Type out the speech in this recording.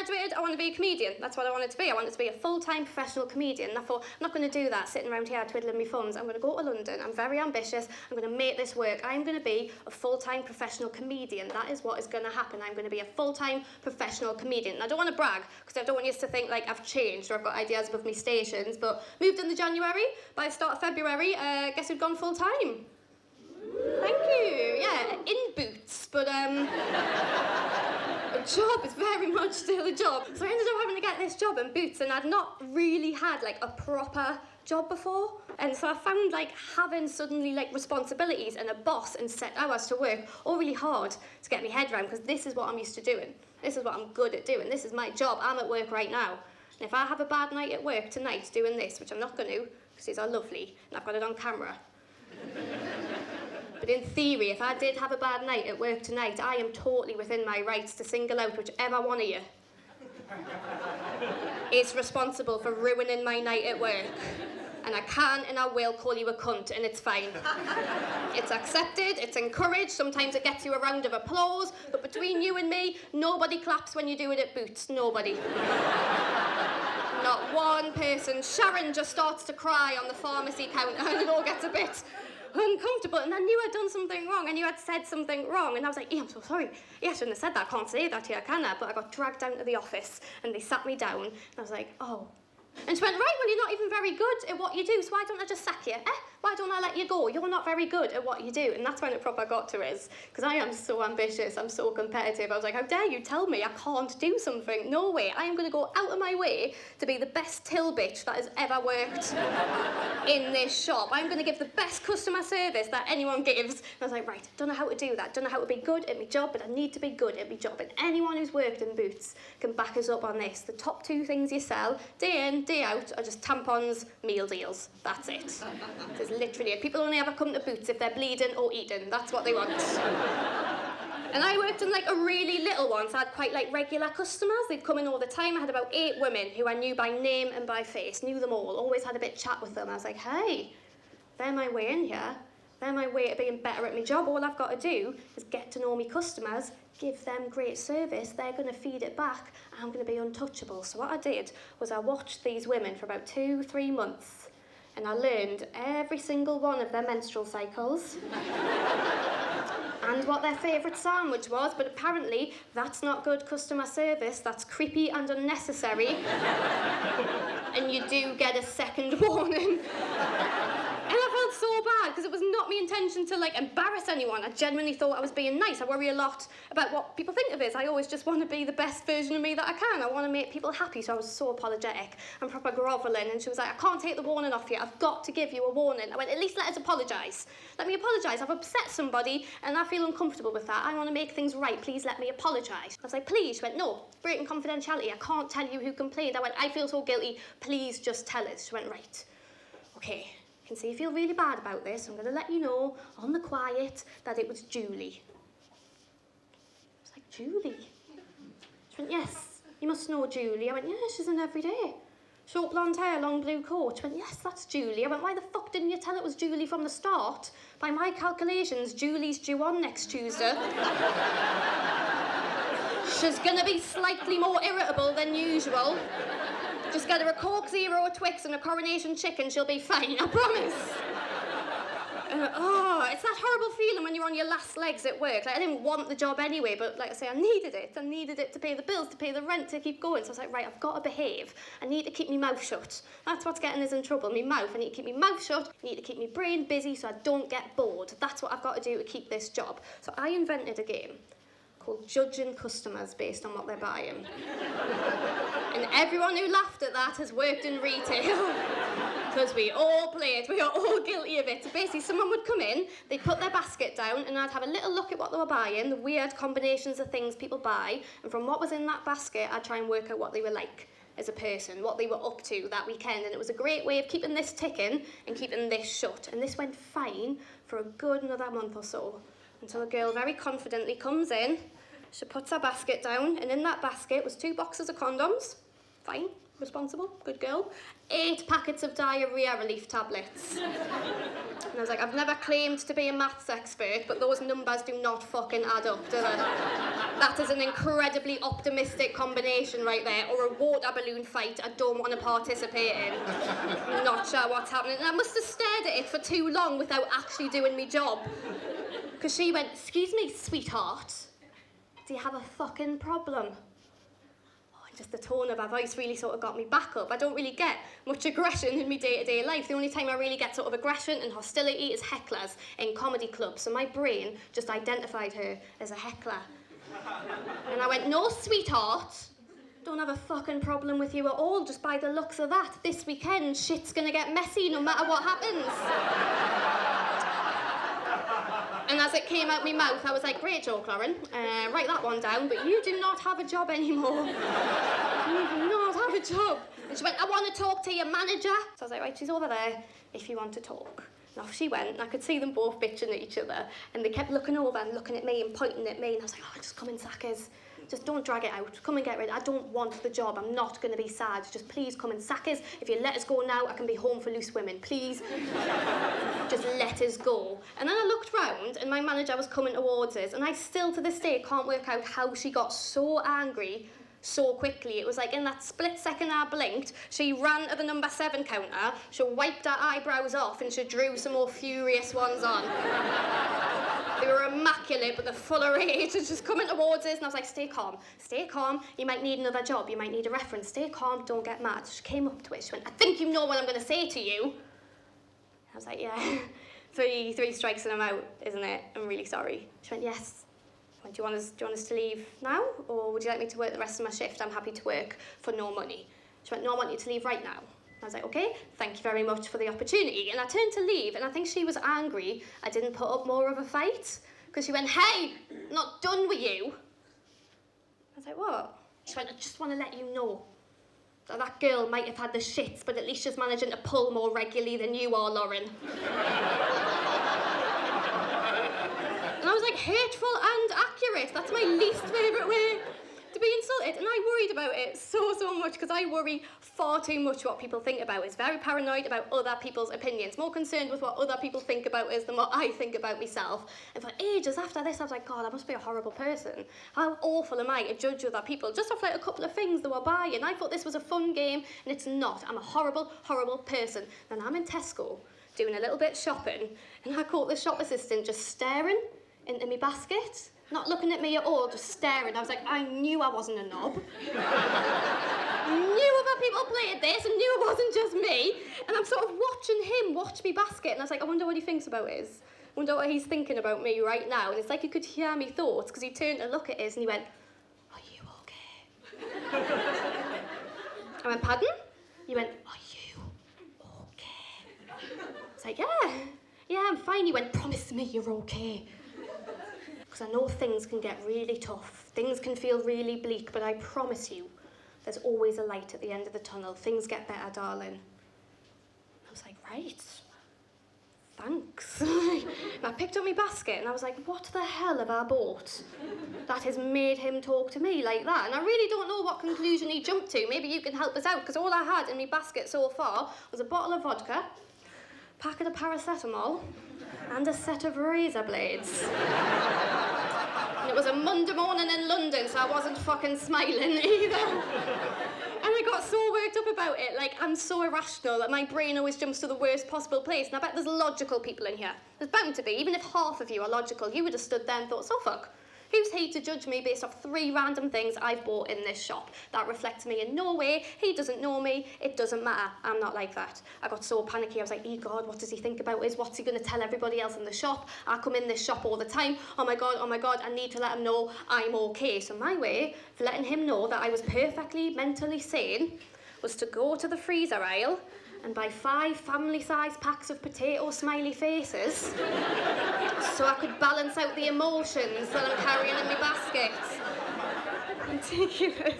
graduated, I want to be a comedian. That's what I wanted to be. I wanted to be a full-time professional comedian. And I thought, I'm not going to do that sitting around here twiddling my thumbs. I'm going to go to London. I'm very ambitious. I'm going to make this work. I'm going to be a full-time professional comedian. That is what is going to happen. I'm going to be a full-time professional comedian. And I don't want to brag, because I don't want you to think like I've changed or I've got ideas above me stations, but moved in the January. By the start of February, guess who'd gone full-time? Thank you. Yeah, in boots, but a job is very much still a job. So I ended up having to get this job in boots, and I'd not really had like a proper job before. And so I found like having suddenly like responsibilities and a boss and set hours to work all really hard to get my head around, because this is what I'm used to doing. This is what I'm good at doing. This is my job. I'm at work right now. And if I have a bad night at work tonight doing this, which I'm not going to, because these are lovely, and I've got it on camera. But in theory, if I did have a bad night at work tonight, I am totally within my rights to single out whichever one of you is responsible for ruining my night at work. And I can and I will call you a cunt, and it's fine. It's accepted, it's encouraged, sometimes it gets you a round of applause, but between you and me, nobody claps when you do it at Boots, nobody. Not one person. Sharon just starts to cry on the pharmacy counter, and it all gets a bit uncomfortable, and I knew I'd done something wrong. I knew I'd said something wrong, and I was like, I'm so sorry. I shouldn't have said that. I can't say that here, can I? But I got dragged down to the office, and they sat me down, and I was like, oh. And she went, right, well, you're not even very good at what you do, so why don't I just sack you? Why don't I let you go? You're not very good at what you do. And that's when it proper got to us, because I am so ambitious, I'm so competitive. I was like, how dare you tell me I can't do something? No way. I am going to go out of my way to be the best till bitch that has ever worked in this shop. I'm going to give the best customer service that anyone gives. And I was like, right, don't know how to do that. Don't know how to be good at my job, but I need to be good at my job. And anyone who's worked in Boots can back us up on this. The top two things you sell, day in, day out, are just tampons, meal deals. That's it. There's literally it. People only ever come to Boots if they're bleeding or eating. That's what they want. And I worked in like a really little one, so I had quite like regular customers. They'd come in all the time. I had about 8 women who I knew by name and by face, knew them all, always had a bit of chat with them. I was like, hey, they're my way in here. They're my way of being better at my job. All I've got to do is get to know me customers, give them great service, they're going to feed it back, I'm going to be untouchable. So what I did was I watched these women for about 2-3 months, and I learned every single one of their menstrual cycles and what their favourite sandwich was, but apparently that's not good customer service, that's creepy and unnecessary, and you do get a second warning. And I felt so bad, because it was not my intention to, like, embarrass anyone. I genuinely thought I was being nice. I worry a lot about what people think of us. I always just want to be the best version of me that I can. I want to make people happy, so I was so apologetic and proper grovelling. And she was like, I can't take the warning off you. I've got to give you a warning. I went, at least let us apologise. Let me apologise. I've upset somebody, and I feel uncomfortable with that. I want to make things right. Please let me apologise. I was like, please. She went, no, breaking confidentiality. I can't tell you who complained. I went, I feel so guilty. Please just tell us. She went, right. Okay. I can see you feel really bad about this. I'm going to let you know, on the quiet, that it was Julie. I was like, Julie? She went, yes, you must know Julie. I went, yeah, she's in every day. Short blonde hair, long blue coat. She went, yes, that's Julie. I went, why the fuck didn't you tell it was Julie from the start? By my calculations, Julie's due on next Tuesday. She's going to be slightly more irritable than usual. Just get her a Coke Zero, a Twix, and a Coronation chicken, she'll be fine, I promise. It's that horrible feeling when you're on your last legs at work. Like, I didn't want the job anyway, but like I say, I needed it. I needed it to pay the bills, to pay the rent, to keep going. So I was like, right, I've got to behave. I need to keep my mouth shut. That's what's getting us in trouble, my mouth. I need to keep my mouth shut. I need to keep my brain busy so I don't get bored. That's what I've got to do to keep this job. So I invented a game called Judging Customers based on what they're buying. And everyone who laughed at that has worked in retail. Because we all play it, we are all guilty of it. So basically, someone would come in, they'd put their basket down, and I'd have a little look at what they were buying, the weird combinations of things people buy, and from what was in that basket, I'd try and work out what they were like as a person, what they were up to that weekend. And it was a great way of keeping this ticking and keeping this shut. And this went fine for a good another month or so, until a girl very confidently comes in, she puts her basket down, and in that basket was 2 boxes of condoms. Fine. responsible, good girl. 8 packets of diarrhea relief tablets. And I was like, I've never claimed to be a maths expert, but those numbers do not fucking add up, do they? That is an incredibly optimistic combination right there, or a water balloon fight I don't want to participate in. I'm not sure what's happening. And I must have stared at it for too long without actually doing my job. Because she went, excuse me, sweetheart, do you have a fucking problem? Just the tone of her voice really sort of got me back up. I don't really get much aggression in my day-to-day life. The only time I really get sort of aggression and hostility is hecklers in comedy clubs. So my brain just identified her as a heckler. And I went, no, sweetheart, don't have a fucking problem with you at all, just by the looks of that. This weekend, shit's gonna get messy no matter what happens. And as it came out my mouth, I was like, great joke, Lauren. Write that one down, but you do not have a job anymore. You do not have a job. And she went, I want to talk to your manager. So I was like, right, she's over there if you want to talk. And off she went, and I could see them both bitching at each other. And they kept looking over and looking at me and pointing at me. And I was like, oh, just come in, Sackers. Just don't drag it out. Come and get rid of it. I don't want the job. I'm not going to be sad. Just please come and sack us. If you let us go now, I can be home for loose women. Please, just let us go. And then I looked round and my manager was coming towards us, and I still to this day can't work out how she got so angry so quickly. It was like in that split second I blinked, she ran to the number 7 counter, she wiped her eyebrows off and she drew some more furious ones on. They were immaculate, but they're full of rage and just coming towards us, and I was like, stay calm, you might need another job, you might need a reference, stay calm, don't get mad. She came up to it, she went, I think you know what I'm going to say to you. I was like, yeah, three strikes and I'm out, isn't it? I'm really sorry. She went, yes. Do you want us to leave now, or would you like me to work the rest of my shift? I'm happy to work for no money. She went, no, I want you to leave right now. I was like, okay, thank you very much for the opportunity. And I turned to leave, and I think she was angry I didn't put up more of a fight, because she went, hey, not done with you. I was like, what? She went, I just want to let you know that that girl might have had the shits, but at least she's managing to pull more regularly than you are, Lauren. And I was like, hateful and accurate. That's my least favourite way to be insulted. And I worried about it so much, because I worry far too much what people think about us. Very paranoid about other people's opinions. More concerned with what other people think about us than what I think about myself. And for ages after this, I was like, God, I must be a horrible person. How awful am I to judge other people just off like a couple of things they were buying? I thought this was a fun game, and it's not. I'm a horrible, horrible person. And I'm in Tesco doing a little bit of shopping, and I caught the shop assistant just staring into my basket, not looking at me at all, just staring. I was like, I knew I wasn't a knob. I knew other people played this, and knew it wasn't just me. And I'm sort of watching him watch me basket, and I was like, I wonder what he thinks about us. I wonder what he's thinking about me right now. And it's like he could hear me thoughts, because he turned to look at us and he went, are you okay? I went, pardon? He went, are you okay? I was like, yeah, I'm fine. He went, promise me you're okay. Because I know things can get really tough. Things can feel really bleak, but I promise you, there's always a light at the end of the tunnel. Things get better, darling. I was like, right, thanks. And I picked up my basket and I was like, what the hell have I bought that has made him talk to me like that? And I really don't know what conclusion he jumped to. Maybe you can help us out, because all I had in my basket so far was a bottle of vodka, a packet of paracetamol, and a set of razor blades. And it was a Monday morning in London, so I wasn't fucking smiling either. And I got so worked up about it. Like, I'm so irrational that my brain always jumps to the worst possible place. And I bet there's logical people in here. There's bound to be. Even if half of you are logical, you would have stood there and thought, so fuck. Who's he to judge me based off 3 random things I've bought in this shop? That reflects me in no way. He doesn't know me. It doesn't matter. I'm not like that. I got so panicky. I was like, oh God, what does he think about us? What's he going to tell everybody else in the shop? I come in this shop all the time. Oh my God, I need to let him know I'm okay. So my way of letting him know that I was perfectly mentally sane was to go to the freezer aisle and buy 5 family-sized packs of potato smiley faces so I could balance out the emotions that I'm carrying in my basket. Ridiculous.